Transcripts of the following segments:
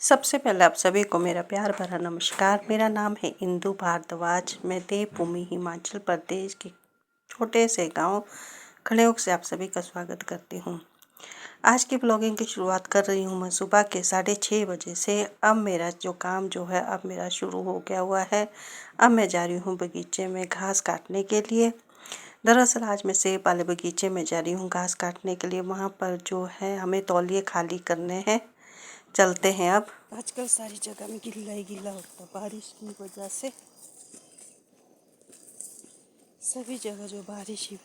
सबसे पहले आप सभी को मेरा प्यार भरा नमस्कार। मेरा नाम है इंदु भारद्वाज। मैं देवभूमि हिमाचल प्रदेश के छोटे से गांव खड़ेउख से आप सभी का स्वागत करती हूं। आज की ब्लॉगिंग की शुरुआत कर रही हूं मैं सुबह के 6:30 बजे से। अब मेरा जो काम है अब मेरा शुरू हो गया हुआ है। अब मैं जा रही हूँ बगीचे में घास काटने के लिए। दरअसल आज मैं सेब वाले बगीचे में जा रही हूँ घास काटने के लिए। वहाँ पर जो है हमें तौलिए खाली करने हैं। चलते हैं। अब आजकल सारी जगह में गिल्ला ही गिल्ला होता है बारिश की वजह से। सभी जगह जो बारिश ही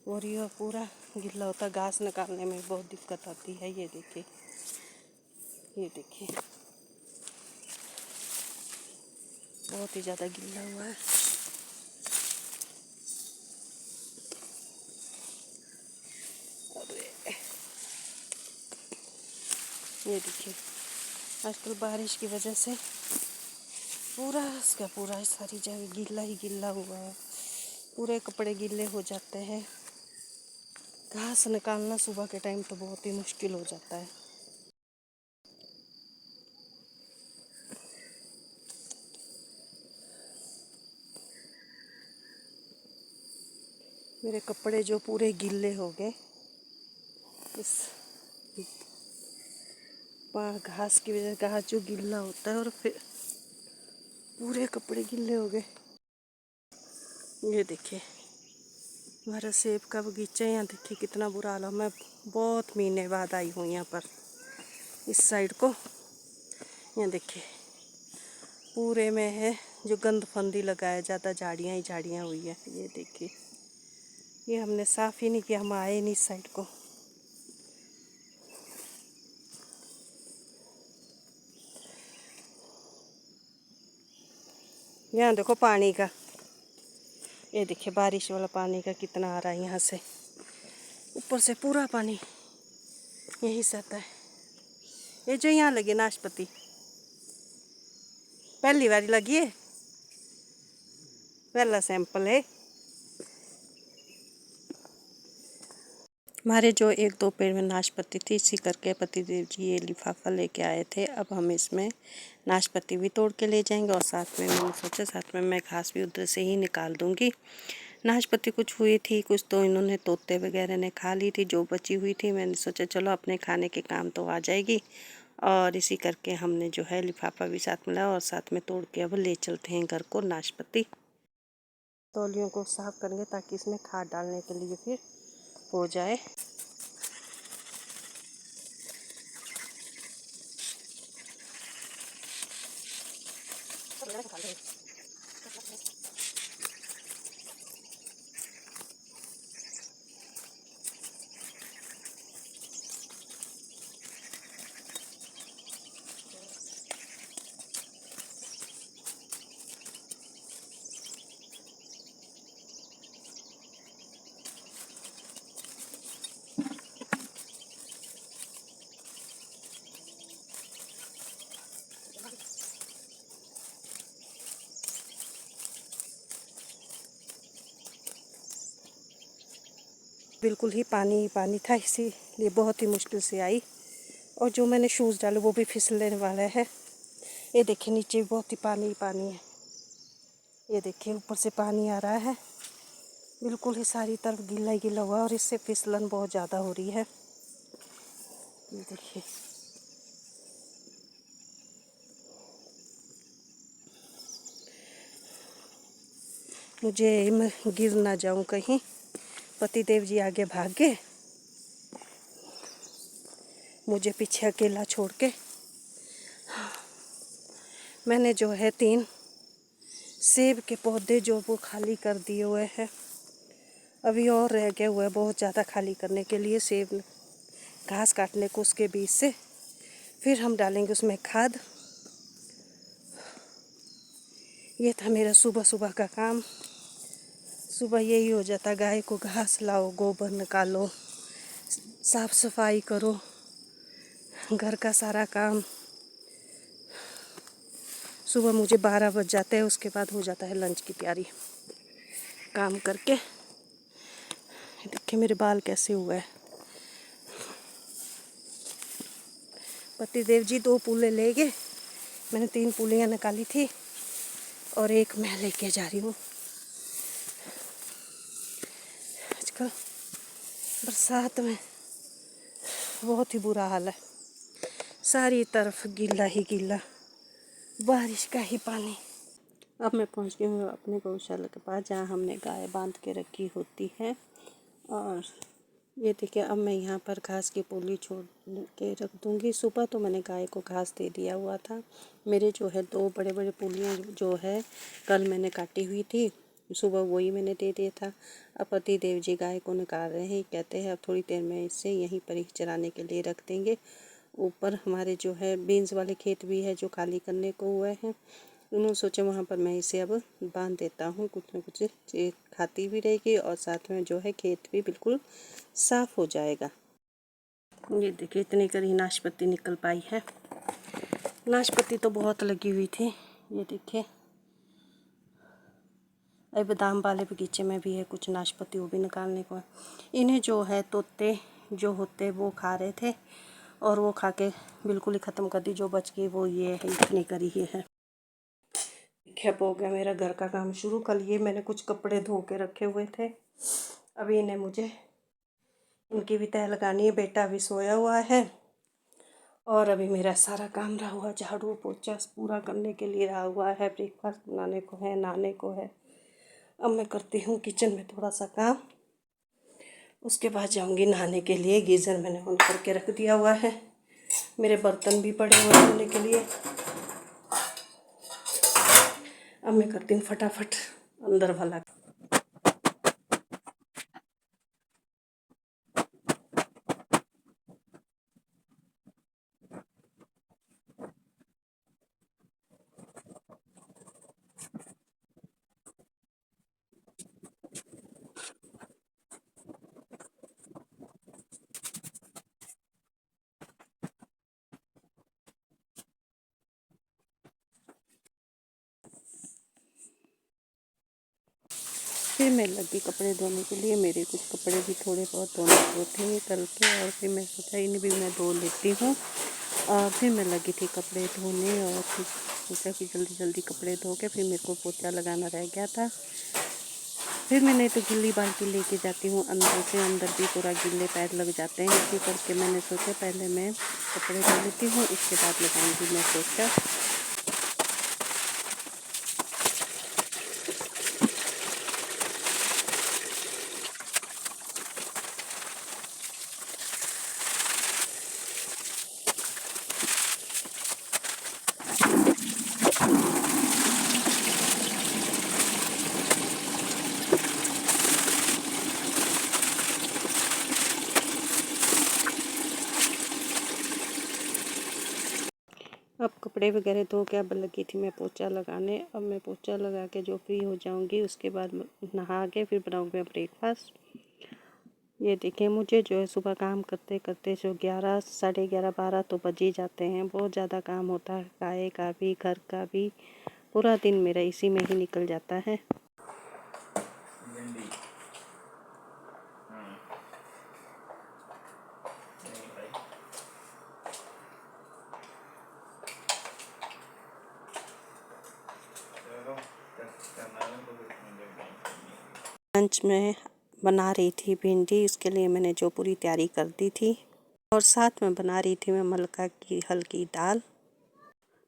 हो रही है पूरा गिल्ला होता है। घास निकालने में बहुत दिक्कत आती है। ये देखिए, ये देखिए, बहुत ही ज़्यादा गिल्ला हुआ है। ये देखिए, आजकल बारिश की वजह से पूरा इसका पूरा सारी जगह गिल्ला ही गिल्ला हुआ है। पूरे कपड़े गिल्ले हो जाते हैं। घास निकालना सुबह के टाइम तो बहुत ही मुश्किल हो जाता है। मेरे कपड़े जो पूरे गिल्ले हो गए इस घास की वजह से। घास जो गिल्ला होता है और फिर पूरे कपड़े गिल्ले हो गए। ये देखिए हमारा सेब का बगीचा। यहाँ देखिए कितना बुरा हाल है। मैं बहुत महीने बाद आई हूँ यहाँ पर इस साइड को। यहाँ देखिए पूरे में है जो गंद फंदी लगाया जाता, झाड़ियाँ ही झाड़ियाँ हुई है। ये देखिए, ये हमने साफ ही नहीं किया, हम आए नहीं इस साइड को। यहाँ देखो पानी का, ये देखिए बारिश वाला पानी का कितना आ रहा है। यहाँ से ऊपर से पूरा पानी यहीं से आता है। ये जो यहाँ लगी नाशपाती पहली बारी लगी है, पहला सैंपल है। हमारे जो 1-2 पेड़ में नाशपाती थी, इसी करके पतिदेव जी ये लिफाफा लेके आए थे। अब हम इसमें नाशपाती भी तोड़ के ले जाएंगे और साथ में मैंने सोचा साथ में मैं घास भी उधर से ही निकाल दूंगी। नाशपाती कुछ हुई थी, कुछ तो इन्होंने तोते वगैरह ने खा ली थी। जो बची हुई थी मैंने सोचा चलो अपने खाने के काम तो आ जाएगी। और इसी करके हमने जो है लिफाफा भी साथ मिलाया और साथ में तोड़ के अब ले चलते हैं घर को नाशपाती। तौलियों को साफ करेंगे ताकि इसमें खाद डालने के लिए फिर हो जाए। बिल्कुल ही पानी था, इसीलिए बहुत ही मुश्किल से आई। और जो मैंने शूज़ डाले वो भी फिसलने वाला है। ये देखिए नीचे भी बहुत ही पानी है। ये देखिए ऊपर से पानी आ रहा है। बिल्कुल ही सारी तरफ गीला ही गीला हुआ और इससे फिसलन बहुत ज़्यादा हो रही है। ये देखिए, मुझे मैं गिर ना जाऊं कहीं। पतिदेव जी आगे भाग गए, मुझे पीछे अकेला छोड़ के। मैंने जो है 3 सेब के पौधे जो वो खाली कर दिए हुए हैं। अभी और रह गए हुए बहुत ज़्यादा खाली करने के लिए। सेब घास काटने को उसके बीच से फिर हम डालेंगे उसमें खाद। ये था मेरा सुबह सुबह का काम। सुबह यही हो जाता, गाय को घास लाओ, गोबर निकालो, साफ सफाई करो, घर का सारा काम। सुबह मुझे 12 बज जाते हैं, उसके बाद हो जाता है लंच की तैयारी। काम करके देखिए मेरे बाल कैसे हुए हैं। पतिदेव जी 2 पुले ले गए। मैंने 3 पुलियाँ निकाली थी और एक मैं लेके जा रही हूँ। आजकल बरसात में बहुत ही बुरा हाल है, सारी तरफ गीला ही गीला, बारिश का ही पानी। अब मैं पहुंच गई हूँ अपने गौशाला के पास, जहाँ हमने गाय बांध के रखी होती है। और ये देखिए, अब मैं यहाँ पर घास की पोली छोड़ के रख दूँगी। सुबह तो मैंने गाय को घास दे दिया हुआ था। मेरे जो है 2 बड़े बड़े पोलियाँ जो है कल मैंने काटी हुई थी, सुबह वही मैंने दे दिया था। अब पति देव जी गाय को निकाल रहे हैं, कहते हैं अब थोड़ी देर में इसे यहीं पर ही चराने के लिए रख देंगे। ऊपर हमारे जो है बीन्स वाले खेत भी है जो खाली करने को हुए हैं। उन्होंने सोचा वहाँ पर मैं इसे अब बांध देता हूँ, कुछ न कुछ खाती भी रहेगी और साथ में जो है खेत भी बिल्कुल साफ हो जाएगा। ये देखिए, इतनी करी नाशपाती निकल पाई है। नाशपाती तो बहुत लगी हुई थी। ये देखिए, अभी बादाम वाले बगीचे में भी है कुछ नाशपाती, वो भी निकालने को है। इन्हें जो है तोते जो होते वो खा रहे थे और वो खा के बिल्कुल ही ख़त्म कर दी। जो बच गई वो ये है, इतनी करी ही है। खेप हो गया मेरा घर का काम शुरू। कल ये मैंने कुछ कपड़े धो के रखे हुए थे, अभी इन्हें मुझे इनकी भी तह लगानी है। बेटा अभी सोया हुआ है और अभी मेरा सारा काम रहा हुआ, झाड़ू पोछा पूरा करने के लिए रहा हुआ है। ब्रेकफास्ट बनाने को है, नहाने को है। अब मैं करती हूँ किचन में थोड़ा सा काम, उसके बाद जाऊँगी नहाने के लिए। गीज़र मैंने ऑन करके रख दिया हुआ है। मेरे बर्तन भी पड़े हुए धोने के लिए। अब मैं करती हूँ फटाफट अंदर वाला। फिर मैं लगी कपड़े धोने के लिए। मेरे कुछ कपड़े भी थोड़े बहुत धोने को थे कल के, और फिर मैं सोचा इन्हें भी मैं धो लेती हूँ। और फिर मैं लगी थी कपड़े धोने, और फिर सोचा कि जल्दी जल्दी कपड़े धो के फिर मेरे को पोछा लगाना रह गया था। फिर मैंने तो गिल्ली बाल्टी लेके जाती हूँ अंदर से, अंदर भी पूरा गिल्ले पैर लग जाते हैं। इसी करके मैंने सोचा पहले मैं कपड़े धो लेती हूँ, उसके बाद लगाऊँगी मैं पोछा। अब कपड़े वगैरह धो के अब लगी थी मैं पोछा लगाने। अब मैं पोछा लगा के जो फ्री हो जाऊंगी, उसके बाद नहा के फिर बनाऊंगी मैं ब्रेकफास्ट। ये देखिए, मुझे जो है सुबह काम करते करते जो 11 साढ़े 11 12 तो बज ही जाते हैं। बहुत ज़्यादा काम होता है, गाय का भी घर का भी। पूरा दिन मेरा इसी में ही निकल जाता है। लंच में बना रही थी भिंडी, इसके लिए मैंने जो पूरी तैयारी कर दी थी। और साथ में बना रही थी मैं मलका की हल्की दाल।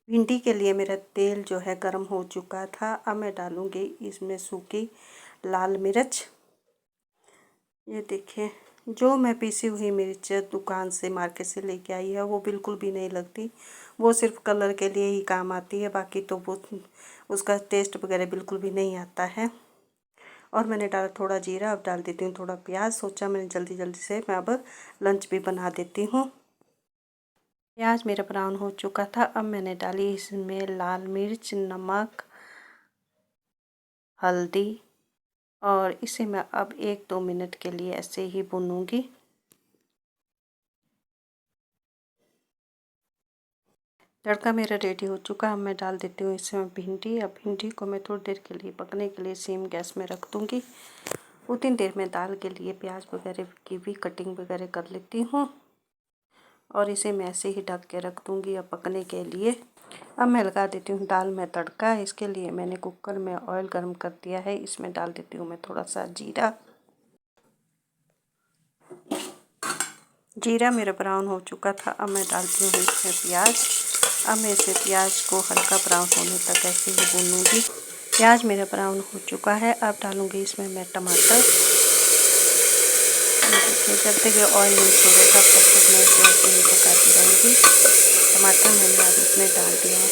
भिंडी के लिए मेरा तेल जो है गर्म हो चुका था। अब मैं डालूँगी इसमें सूखी लाल मिर्च। ये देखिए, जो मैं पीसी हुई मिर्च दुकान से मार्केट से लेके आई है वो बिल्कुल भी नहीं लगती, वो सिर्फ कलर के लिए ही काम आती है। बाकी तो वो उसका टेस्ट वगैरह बिल्कुल भी नहीं आता है। और मैंने डाला थोड़ा जीरा। अब डाल देती हूँ थोड़ा प्याज। सोचा मैंने जल्दी जल्दी से मैं अब लंच भी बना देती हूँ। प्याज मेरा ब्राउन हो चुका था। अब मैंने डाली इसमें लाल मिर्च, नमक, हल्दी, और इसे मैं अब 1-2 मिनट के लिए ऐसे ही भूनूंगी। तड़का मेरा रेडी हो चुका है। अब मैं डाल देती हूँ इसमें भिंडी। अब भिंडी को मैं थोड़ी देर के लिए पकने के लिए सेम गैस में रख दूँगी। उतनी देर में दाल के लिए प्याज वगैरह की भी कटिंग वगैरह कर लेती हूँ। और इसे मैं ऐसे ही ढक के रख दूँगी अब पकने के लिए। अब मैं लगा देती हूँ दाल में तड़का। इसके लिए मैंने कुकर में ऑयल गर्म कर दिया है। इसमें डाल देती हूँ मैं थोड़ा सा जीरा। जीरा मेरा ब्राउन हो चुका था। अब मैं डालती हूँ इसमें प्याज। अब मैं इसे प्याज को हल्का ब्राउन होने तक ऐसे ही भूनूंगी। प्याज मेरा ब्राउन हो चुका है। अब डालूंगी इसमें मैं टमाटर। देखिए जब तक ये ऑयल नहीं छोड़ेगा तब तक मैं इसे ऐसे ही पकाती रहूँगी। टमाटर मैंने अब इसमें डाल दिया है।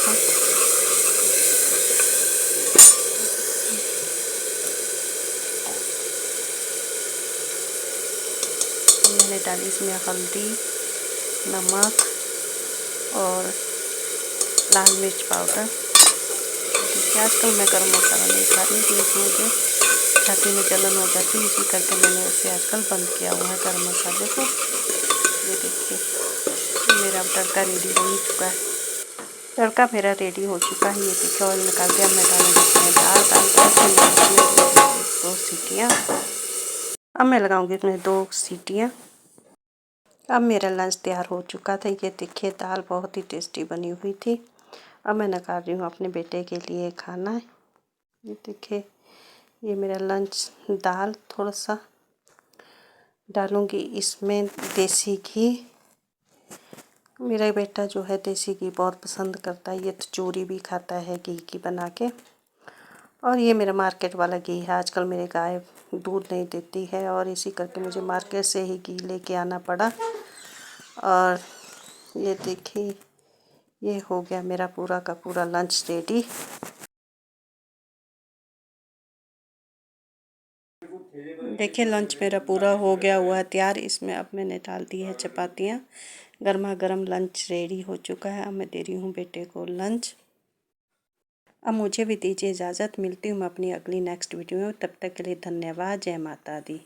मैंने डाली इसमें हल्दी, नमक और लाल मिर्च पाउडर। देखिए आजकल मैं गरम मसाला नहीं खा रही क्योंकि मुझे छाती में जलन हो जाती है, इसी करके मैंने उसे आजकल बंद किया हुआ है गरम मसाले को। ये देखिए मेरा तड़का रेडी हो ही चुका है। तड़का मेरा रेडी हो चुका है। ये देखिए ऑयल निकाल के अब मैं डालूंगी इसमें दाल। 2 सीटियाँ। अब मैं लगाऊंगी इसमें 2 सीटियाँ। अब मेरा लंच तैयार हो चुका था। ये देखिए दाल बहुत ही टेस्टी बनी हुई थी। अब मैं निकाल रही हूँ अपने बेटे के लिए खाना। ये देखिए ये मेरा लंच। दाल थोड़ा सा डालूँगी इसमें देसी घी। मेरा बेटा जो है देसी घी बहुत पसंद करता है। ये तो चूरी भी खाता है घी की बना के। और ये मेरा मार्केट वाला घी है। आजकल मेरे गाय दूध नहीं देती है और इसी करके मुझे मार्केट से ही घी लेके आना पड़ा। और ये देखिए ये हो गया मेरा पूरा का पूरा लंच रेडी। देखिए लंच मेरा पूरा हो गया हुआ है तैयार। इसमें अब मैंने डाल दी है चपातियाँ। गर्मा गर्म लंच रेडी हो चुका है। अब मैं दे रही हूँ बेटे को लंच। अब मुझे भी दीजिए इजाज़त। मिलती हूँ मैं अपनी अगली नेक्स्ट वीडियो में। तब तक के लिए धन्यवाद। जय माता दी।